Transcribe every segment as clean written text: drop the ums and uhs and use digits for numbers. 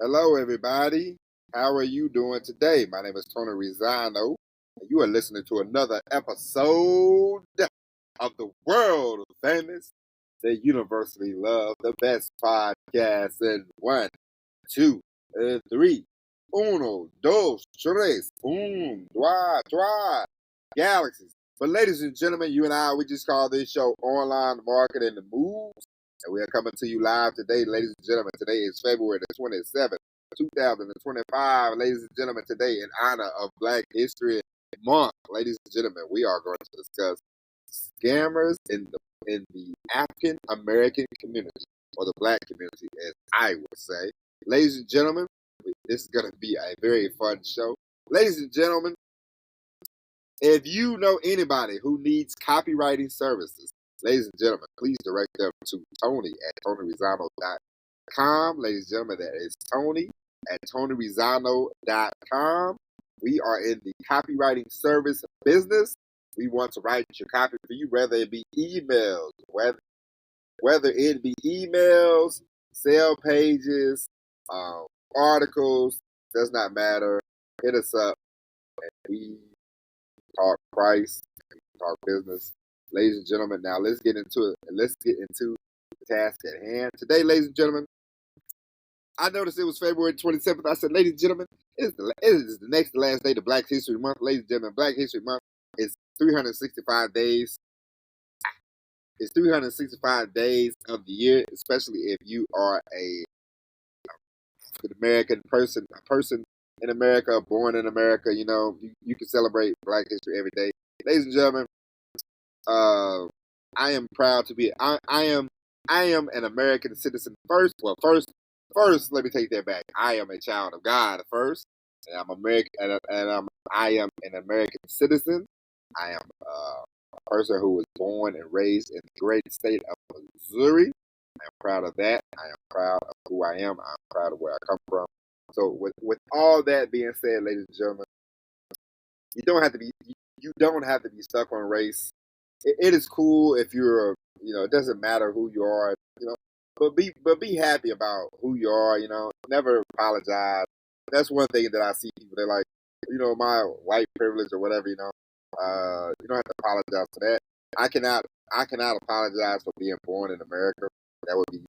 Hello, everybody. How are you doing today? My name is Tony Rizano, and you are listening to another episode of the world famous, the universally loved, the best podcast in one, two, three. Uno, dos, tres, trois, galaxies. But ladies and gentlemen, you and I, we just call this show Online Marketing the Moves. And we are coming to you live today, ladies and gentlemen. Today is February the 27th, 2025. Ladies and gentlemen, today in honor of Black History Month, ladies and gentlemen, we are going to discuss scammers in the African American community, or the Black community, as I would say. Ladies and gentlemen, this is going to be a very fun show. Ladies and gentlemen, if you know anybody who needs copywriting services, ladies and gentlemen, please direct them to Tony at TonyRizano.com. Ladies and gentlemen, that is Tony at TonyRizano.com. We are in the copywriting service business. We want to write your copy for you, whether it be emails, sale pages, articles, does not matter. Hit us up and we talk price, talk business. Ladies and gentlemen, now let's get into it. And let's get into the task at hand. Today, ladies and gentlemen, I noticed it was February 27th. I said, ladies and gentlemen, it is the next to last day of Black History Month. Ladies and gentlemen, Black History Month is 365 days. It's 365 days of the year, especially if you are a African American person, a person in America, born in America. You can celebrate Black History every day. Ladies and gentlemen, I am proud to be. I am an American citizen first. Well, first, let me take that back. I am a child of God first, and I'm American, I am an American citizen. I am a person who was born and raised in the great state of Missouri. I am proud of that. I am proud of who I am. I'm proud of where I come from. So, with all that being said, ladies and gentlemen, you don't have to be stuck on race. It is cool if you're, it doesn't matter who you are, but be happy about who you are. Never apologize. That's one thing that I see people. They're like, my white privilege or whatever. You don't have to apologize for that. I cannot apologize for being born in America. That would be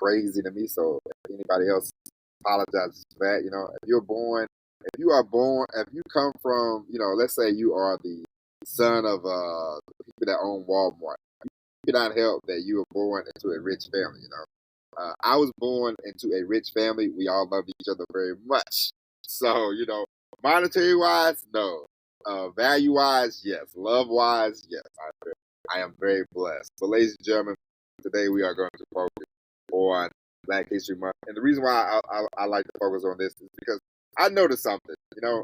crazy to me. So if anybody else apologizes for that, if you come from, let's say you are the son of the people that own Walmart, you cannot help that you were born into a rich family. I was born into a rich family. We all love each other very much. So, monetary wise, no. Value wise, yes. Love wise, yes. I am very blessed. But, ladies and gentlemen, today we are going to focus on Black History Month. And the reason why I like to focus on this is because I noticed something.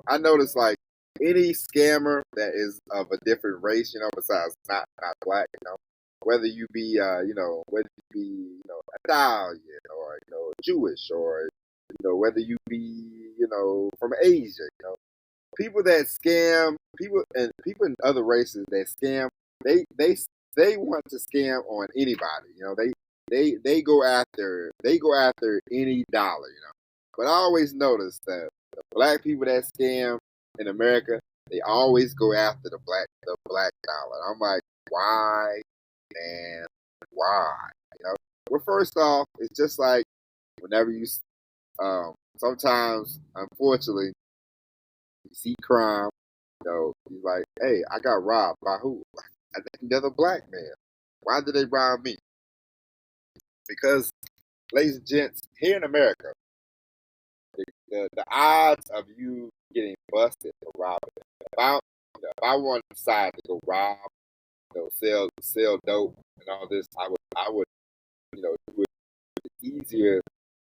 I noticed like any scammer that is of a different race, besides not black, whether you be, Italian or Jewish, or whether you be, from Asia, people that scam, people in other races that scam, they want to scam on anybody. They go after any dollar. But I always notice that the black people that scam in America, they always go after the black dollar. I'm like, why, man? Why? Well, first off, it's just like whenever sometimes, unfortunately, you see crime. He's like, hey, I got robbed by who? Another black man. Why did they rob me? Because, ladies and gents, here in America, the odds of you getting busted for robbing, if I wanted to decide to go rob, sell dope and all this, I would, do it easier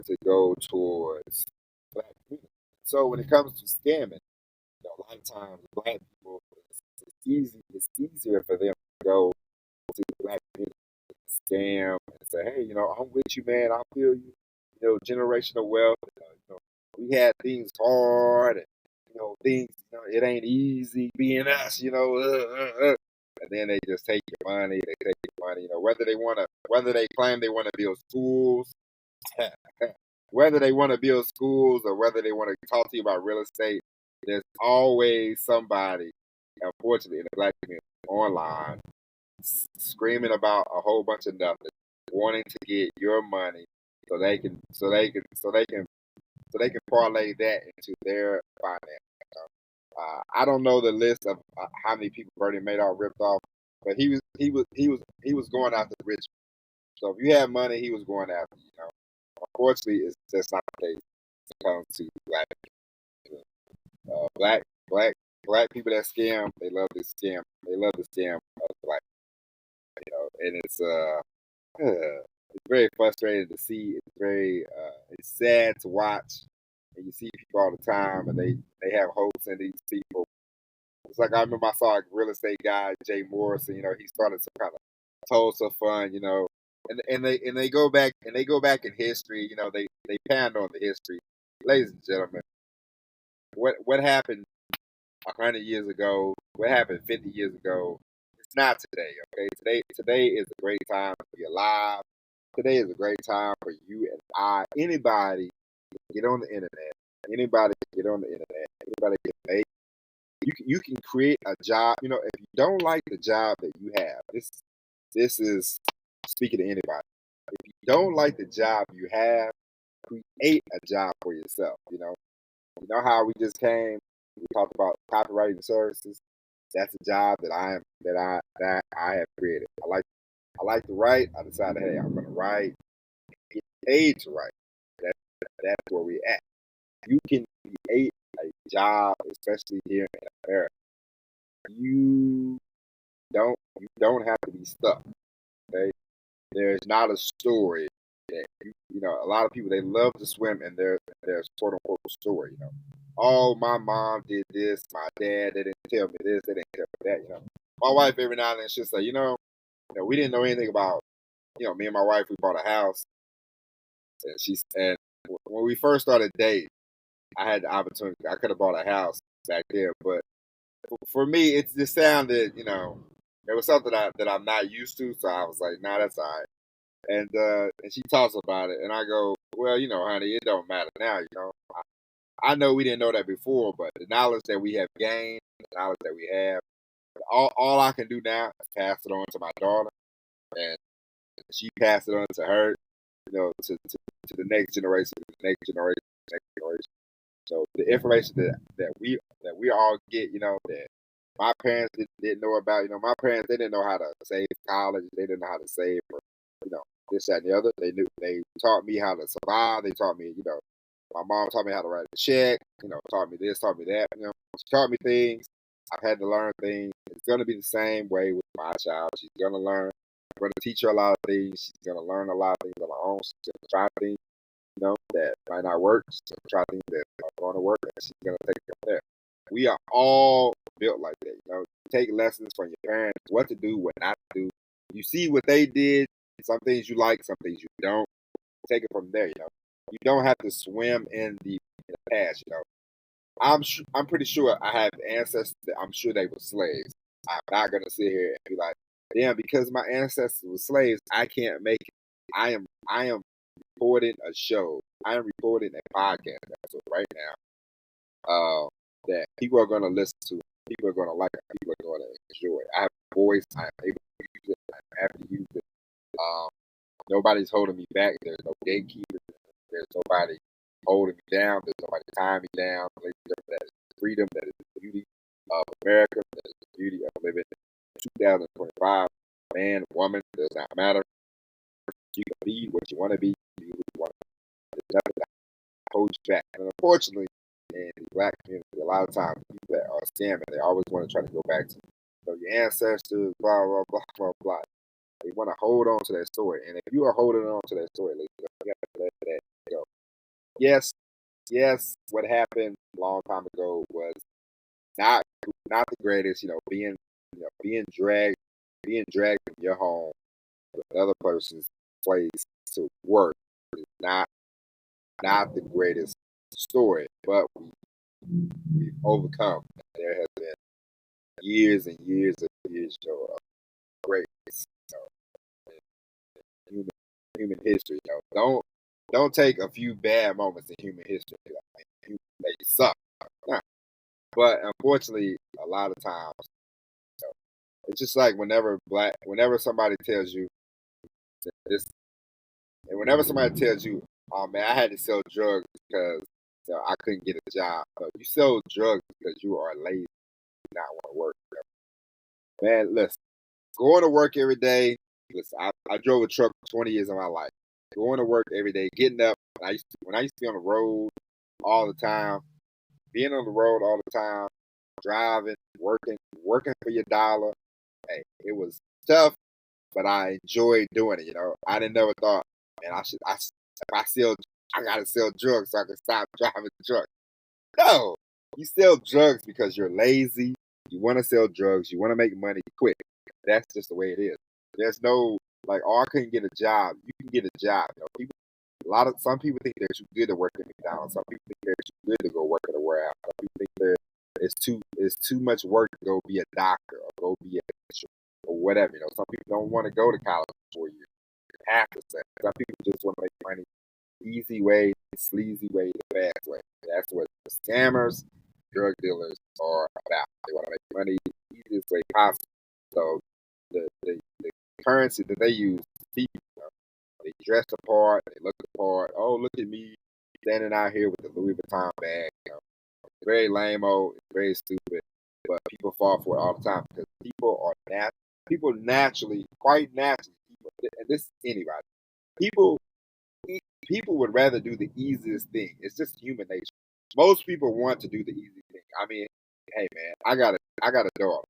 to go towards black community. So when it comes to scamming, a lot of times black people, it's easier for them to go to the black community, scam, and say, hey, I'm with you, man. I feel you. Generational wealth. We had things hard, and things. It ain't easy being us. And then they just take your money. They take your money. Whether they claim they want to build schools, whether they want to build schools or whether they want to talk to you about real estate, there's always somebody, unfortunately, in the black community online screaming about a whole bunch of nothing, wanting to get your money so they can parlay that into their finance. I don't know the list of how many people Bernie Madoff ripped off, but he was going after the rich. So if you had money, he was going after you. You know, unfortunately, it's just not the case when it comes to black people. Black black people that scam, they love this scam. They love the scam of black. You know, and it's very frustrating to see. It's sad to watch, and you see people all the time, and they have hopes in these people. It's like I remember I saw a real estate guy, Jay Morrison. You know, he started some kind of Tulsa fund. You know, and they go back in history. You know, they pound on the history, ladies and gentlemen. What happened 100 years ago? What happened 50 years ago? It's not today. Okay, today is a great time to be alive. Today is a great time for you and I. Anybody can get on the internet. Anybody can get on the internet. Anybody can make. You can create a job. You know, if you don't like the job that you have, this is speaking to anybody. If you don't like the job you have, create a job for yourself. You know how we just came. We talked about copywriting services. That's a job that I have created. I like to write. I decided, hey, I'm gonna write. Get paid to write. That, that's where we at. You can create a job, especially here in America. You don't have to be stuck. Okay, there's not a story that a lot of people they love to swim in their quote unquote story. Oh, my mom did this, my dad they didn't tell me this, they didn't tell me that. My wife every now and then she'll say, we didn't know anything about me and my wife we bought a house and when we first started dating, I had the opportunity. I could have bought a house back there, but for me, it just sounded, it was something that I'm not used to. So I was like, nah, that's all right. And she talks about it, and I go, well, honey, it don't matter now. I know we didn't know that before, but the knowledge that we have gained, the knowledge that we have, all I can do now is pass it on to my daughter, and she passed it on to her, to the next generation, to the next generation, the next generation. So the information that we all get, that my parents didn't know about. My parents they didn't know how to save for college. They didn't know how to save for this that and the other. They taught me how to survive. They taught me my mom taught me how to write a check. Taught me this, taught me that. She taught me things. I've had to learn things. It's gonna be the same way with my child. She's gonna learn. I'm gonna teach her a lot of things. She's gonna learn a lot of things on her own. She's gonna try things that might not work. She's gonna try things that are going to work, and she's gonna take it from there. We are all built like that. Take lessons from your parents, what to do, what not to do. You see what they did. Some things you like, some things you don't. Take it from there. You don't have to swim in the past. I'm pretty sure I have ancestors that I'm sure they were slaves. I'm not gonna sit here and be like, damn, because my ancestors were slaves, I can't make it. I am recording a show. I am recording a podcast episode right now that people are going to listen to. People are going to like it. People are going to enjoy it. I have a voice. I am able to use it. I'm happy to use it. Nobody's holding me back. There's no gatekeeper. There's nobody holding me down. There's nobody tying me down. That is freedom. That is the beauty of America. That is the beauty of living in 2025. Man, woman, does not matter. You can be what you want to be. You want to be. There's nothing that holds you back. And unfortunately, in the black community, a lot of times people that are scamming, they always want to try to go back to your ancestors, blah blah blah blah blah. They want to hold on to that story, and if you are holding on to that story, you got to let that go. Yes, yes, what happened a long time ago was not the greatest. Being dragged from your home to another person's place to work is not the greatest story, but we've overcome. There has been years and years of years of greatness in human history. Don't don't take a few bad moments in human history. Like, they suck. Nah. But unfortunately, a lot of times, it's just like whenever somebody tells you this, and whenever somebody tells you, "Oh man, I had to sell drugs because I couldn't get a job." No, you sell drugs because you are lazy, not want to work. Man, listen, going to work every day. Listen, I drove a truck for 20 years of my life. Going to work every day, getting up. When I used to be on the road all the time, being on the road all the time, driving, working for your dollar. Hey, it was tough, but I enjoyed doing it. I didn't never thought, man, if I sell, I gotta sell drugs so I can stop driving the truck. No, you sell drugs because you're lazy. You want to sell drugs. You want to make money quick. That's just the way it is. There's no like, oh, I couldn't get a job. You can get a job. Some people think that you're good to work at McDonald's. Some people think that you're good to go work at a warehouse. Some people think that it's too much work to go be a doctor or go be a teacher or whatever. Some people don't want to go to college for 4 years. Half the same. Some people just want to make money easy way, sleazy way, the fast way. That's what the scammers, drug dealers are about. They want to make money the easiest way possible. So the currency that they use is people. They dress the part, they look the part. Oh, look at me standing out here with the Louis Vuitton bag. It's very lame-o, it's very stupid, but people fall for it all the time because people naturally, quite naturally, and this is anybody, people people would rather do the easiest thing. It's just human nature. Most people want to do the easy thing. I mean, hey man, I got a daughter,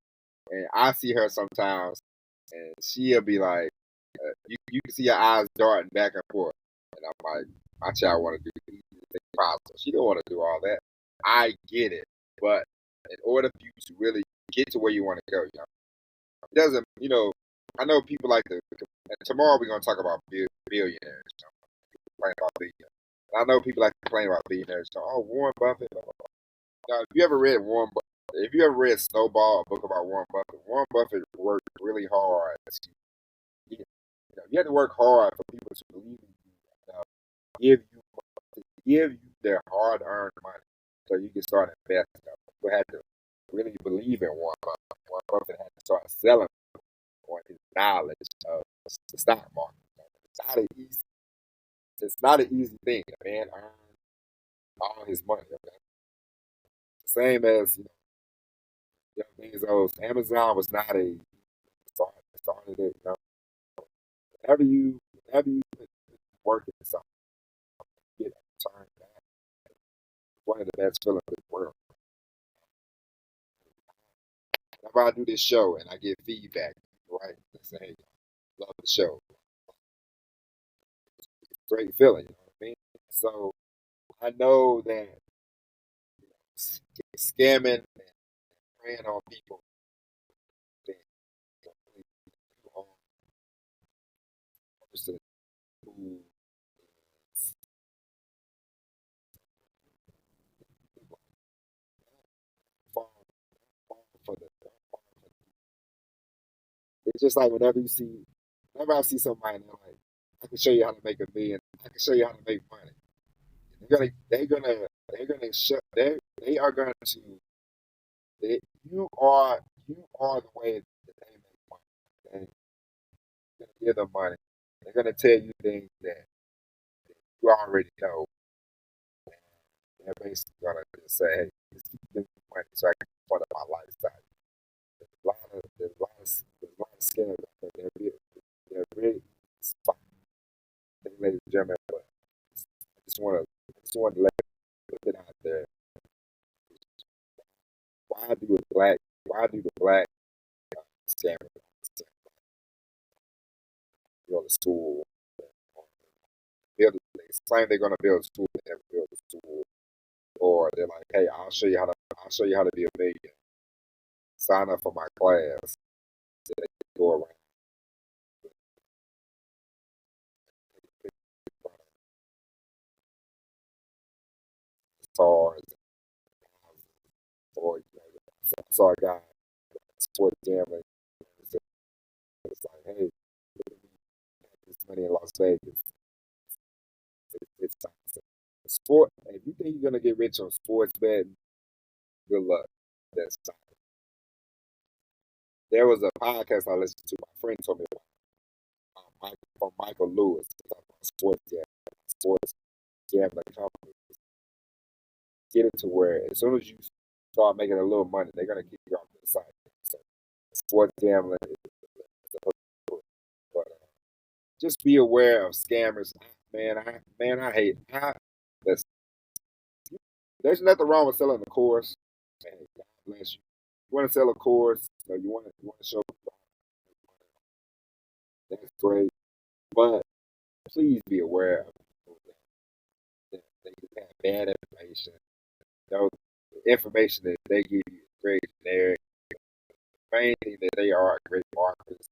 and I see her sometimes, and she'll be like, you can see her eyes darting back and forth, and I'm like, my child want to do the easiest thing possible. She don't want to do all that. I get it, but in order for you to really get to where you want to go, it doesn't. I know people like to. And tomorrow we're gonna talk about billionaires. Complain about billionaires. And I know people like to complain about billionaires. Oh, Warren Buffett. Blah, blah, blah. Now, if you ever read Snowball, a book about Warren Buffett worked really hard. You have to work hard for people to believe in you, give you give you their hard-earned money, so you can start investing. People had to really believe in Warren Buffett. Warren Buffett had to start selling on his knowledge of the stock market. It's not an easy. It's not an easy thing. A man earned all his money. Okay? Same as Jeff Bezos. Amazon was not a started it. Whenever you work in something, you get a return back. One of the best feelings in the world. Whenever I do this show and I get feedback, right? They say, hey, love the show. It's a great feeling, you know what I mean? So I know that scamming and preying on people that on a person who fall, fall for the it's just like whenever I see somebody and they're like, I can show you how to make a million, I can show you how to make money. They're gonna shut they are going to they, you are the way that they make money. And you're gonna give them money. They're gonna tell you things that you already know. They're basically gonna just say, hey, just keep giving me money so I can afford my lifestyle. There's a lot of scammers out there. They're really smart, ladies and gentlemen. But I just want to put it out there. Why do the black scammers build a school? They claim they're going to build a school, they never build a school, or they're like, "Hey, I'll show you how to be a millionaire. Sign up for my class." So they go around stars, or I saw a guy sports gambling. It's like, hey, look at me, this money in Las Vegas. It's science. Sport. If you think you're gonna get rich on sports betting, good luck. That's science. There was a podcast I listened to. My friend told me about from Michael Lewis about sports gambling, sports gambling companies. Get it to where as soon as you start making a little money, they're gonna keep you off to the side. So sports gambling is a hook. But just be aware of scammers. I hate. Listen, there's nothing wrong with selling a course. Man, God bless you. You want to sell a course, you want to show people that's great. But please be aware of people that they have bad information. The information that they give you is very generic. The main thing that they are great marketers.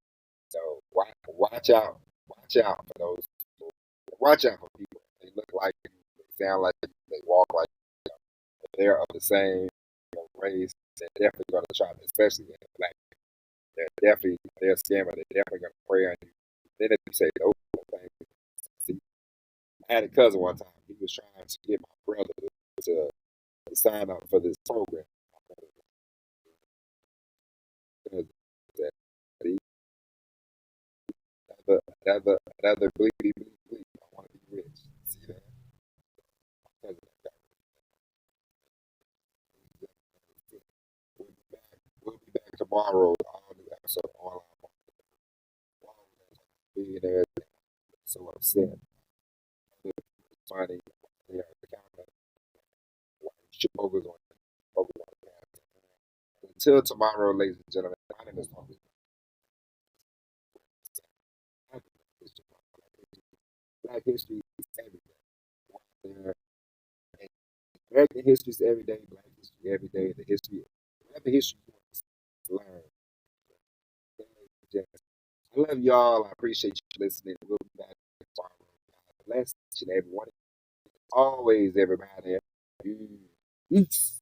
So watch out for those people. Watch out for people. They look like you, they sound like you, they walk like you. They're of the same race. They're definitely going to try, especially in black. They're a scammer. They're definitely going to prey on you. Then if you say those things, see, I had a cousin one time. He was trying to get my brother to sign up for this program. Another bleedy bleed bleed. I want to be rich. See that? Cousin got rich. We'll be back tomorrow. With all new episode online. Billionaires so upset. Funny. Yeah, the counter. Focus on until tomorrow, ladies and gentlemen. My name is Tony. Black history is everything. American history is every day. Black history every day. The history, whatever history you want to learn. I love y'all. I appreciate you listening. We'll be back tomorrow. God bless each and every one. Always, everybody. Peace.